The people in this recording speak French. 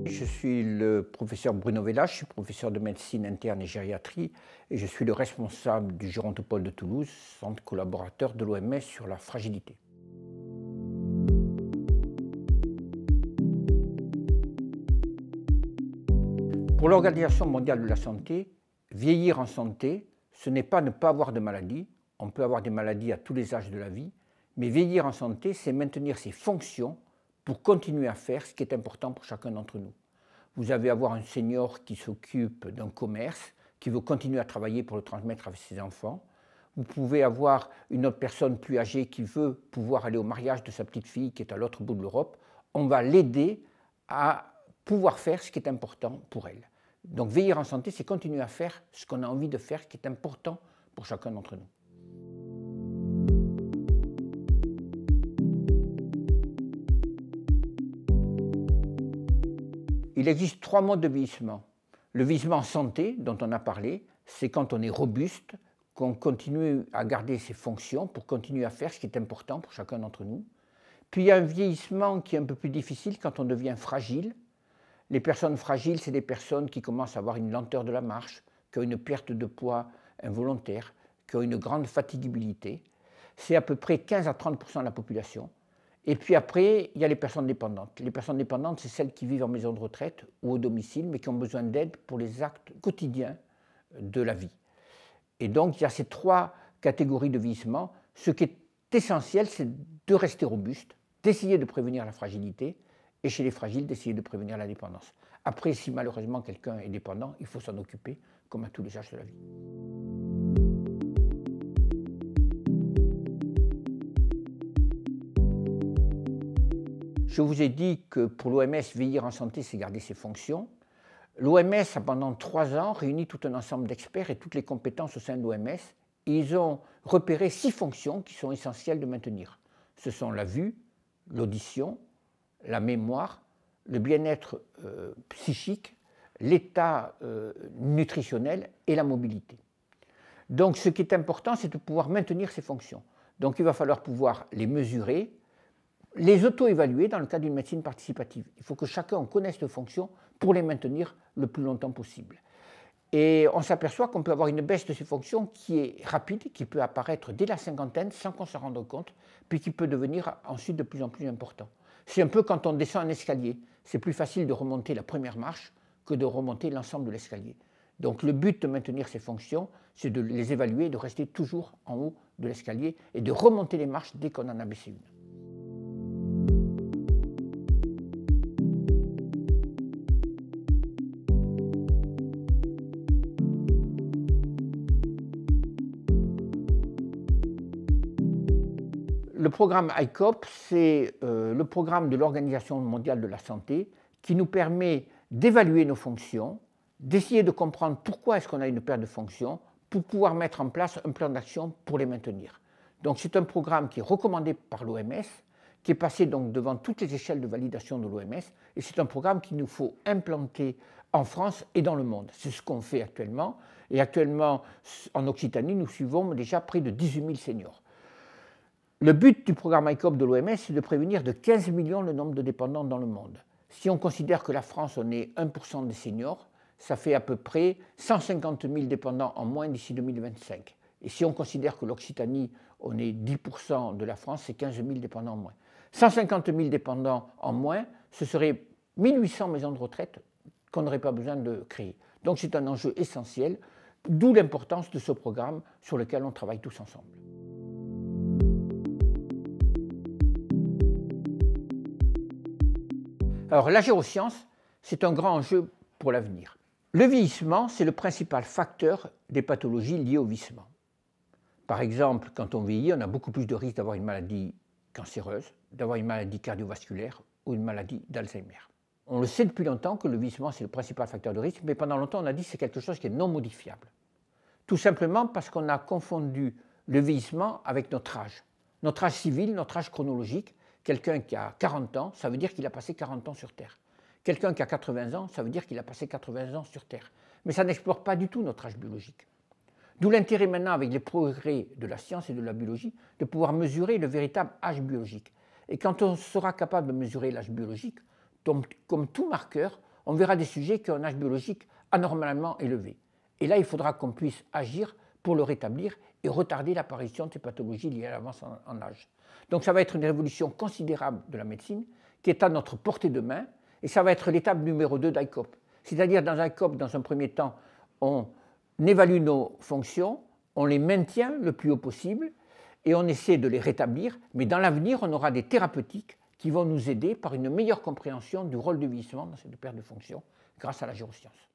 Je suis le professeur Bruno Vella, je suis professeur de médecine interne et gériatrie et je suis le responsable du Gérontopole de Toulouse, centre collaborateur de l'OMS sur la fragilité. Pour l'Organisation mondiale de la santé, vieillir en santé, ce n'est pas ne pas avoir de maladie, on peut avoir des maladies à tous les âges de la vie, mais vieillir en santé, c'est maintenir ses fonctions pour continuer à faire ce qui est important pour chacun d'entre nous. Vous allez avoir un senior qui s'occupe d'un commerce, qui veut continuer à travailler pour le transmettre à ses enfants. Vous pouvez avoir une autre personne plus âgée qui veut pouvoir aller au mariage de sa petite fille qui est à l'autre bout de l'Europe. On va l'aider à pouvoir faire ce qui est important pour elle. Donc vieillir en santé, c'est continuer à faire ce qu'on a envie de faire, ce qui est important pour chacun d'entre nous. Il existe 3 modes de vieillissement. Le vieillissement en santé, dont on a parlé, c'est quand on est robuste, qu'on continue à garder ses fonctions pour continuer à faire ce qui est important pour chacun d'entre nous. Puis il y a un vieillissement qui est un peu plus difficile quand on devient fragile. Les personnes fragiles, c'est des personnes qui commencent à avoir une lenteur de la marche, qui ont une perte de poids involontaire, qui ont une grande fatigabilité. C'est à peu près 15 à 30% de la population. Et puis après, il y a les personnes dépendantes. Les personnes dépendantes, c'est celles qui vivent en maison de retraite ou au domicile, mais qui ont besoin d'aide pour les actes quotidiens de la vie. Et donc, il y a ces 3 catégories de vieillissement. Ce qui est essentiel, c'est de rester robuste, d'essayer de prévenir la fragilité, et chez les fragiles, d'essayer de prévenir la dépendance. Après, si malheureusement quelqu'un est dépendant, il faut s'en occuper, comme à tous les âges de la vie. Je vous ai dit que pour l'OMS, vieillir en santé, c'est garder ses fonctions. L'OMS a pendant 3 ans réuni tout un ensemble d'experts et toutes les compétences au sein de l'OMS. Ils ont repéré 6 fonctions qui sont essentielles de maintenir. Ce sont la vue, l'audition, la mémoire, le bien-être psychique, l'état nutritionnel et la mobilité. Donc ce qui est important, c'est de pouvoir maintenir ces fonctions. Donc il va falloir pouvoir les mesurer, les auto-évaluer dans le cadre d'une médecine participative. Il faut que chacun connaisse les fonctions pour les maintenir le plus longtemps possible. Et on s'aperçoit qu'on peut avoir une baisse de ces fonctions qui est rapide, qui peut apparaître dès la cinquantaine sans qu'on s'en rende compte, puis qui peut devenir ensuite de plus en plus important. C'est un peu quand on descend un escalier. C'est plus facile de remonter la première marche que de remonter l'ensemble de l'escalier. Donc le but de maintenir ces fonctions, c'est de les évaluer, de rester toujours en haut de l'escalier et de remonter les marches dès qu'on en a baissé une. Le programme ICOP, c'est le programme de l'Organisation mondiale de la santé qui nous permet d'évaluer nos fonctions, d'essayer de comprendre pourquoi est-ce qu'on a une perte de fonction, pour pouvoir mettre en place un plan d'action pour les maintenir. Donc c'est un programme qui est recommandé par l'OMS, qui est passé donc devant toutes les échelles de validation de l'OMS, et c'est un programme qu'il nous faut implanter en France et dans le monde. C'est ce qu'on fait actuellement, et actuellement en Occitanie, nous suivons déjà près de 18 000 seniors. Le but du programme ICOP de l'OMS, c'est de prévenir de 15 millions le nombre de dépendants dans le monde. Si on considère que la France, on est 1% des seniors, ça fait à peu près 150 000 dépendants en moins d'ici 2025. Et si on considère que l'Occitanie, on est 10% de la France, c'est 15 000 dépendants en moins. 150 000 dépendants en moins, ce serait 1800 maisons de retraite qu'on n'aurait pas besoin de créer. Donc c'est un enjeu essentiel, d'où l'importance de ce programme sur lequel on travaille tous ensemble. Alors la géroscience, c'est un grand enjeu pour l'avenir. Le vieillissement, c'est le principal facteur des pathologies liées au vieillissement. Par exemple, quand on vieillit, on a beaucoup plus de risques d'avoir une maladie cancéreuse, d'avoir une maladie cardiovasculaire ou une maladie d'Alzheimer. On le sait depuis longtemps que le vieillissement, c'est le principal facteur de risque, mais pendant longtemps, on a dit que c'est quelque chose qui est non modifiable. Tout simplement parce qu'on a confondu le vieillissement avec notre âge. Notre âge civil, notre âge chronologique. Quelqu'un qui a 40 ans, ça veut dire qu'il a passé 40 ans sur Terre. Quelqu'un qui a 80 ans, ça veut dire qu'il a passé 80 ans sur Terre. Mais ça n'explore pas du tout notre âge biologique. D'où l'intérêt maintenant, avec les progrès de la science et de la biologie, de pouvoir mesurer le véritable âge biologique. Et quand on sera capable de mesurer l'âge biologique, comme tout marqueur, on verra des sujets qui ont un âge biologique anormalement élevé. Et là, il faudra qu'on puisse agir pour le rétablir et retarder l'apparition de ces pathologies liées à l'avance en âge. Donc ça va être une révolution considérable de la médecine qui est à notre portée de main, et ça va être l'étape numéro 2 d'ICOP. C'est-à-dire dans ICOP, dans un premier temps, on évalue nos fonctions, on les maintient le plus haut possible et on essaie de les rétablir, mais dans l'avenir, on aura des thérapeutiques qui vont nous aider par une meilleure compréhension du rôle du vieillissement dans cette perte de fonction grâce à la gyroscience.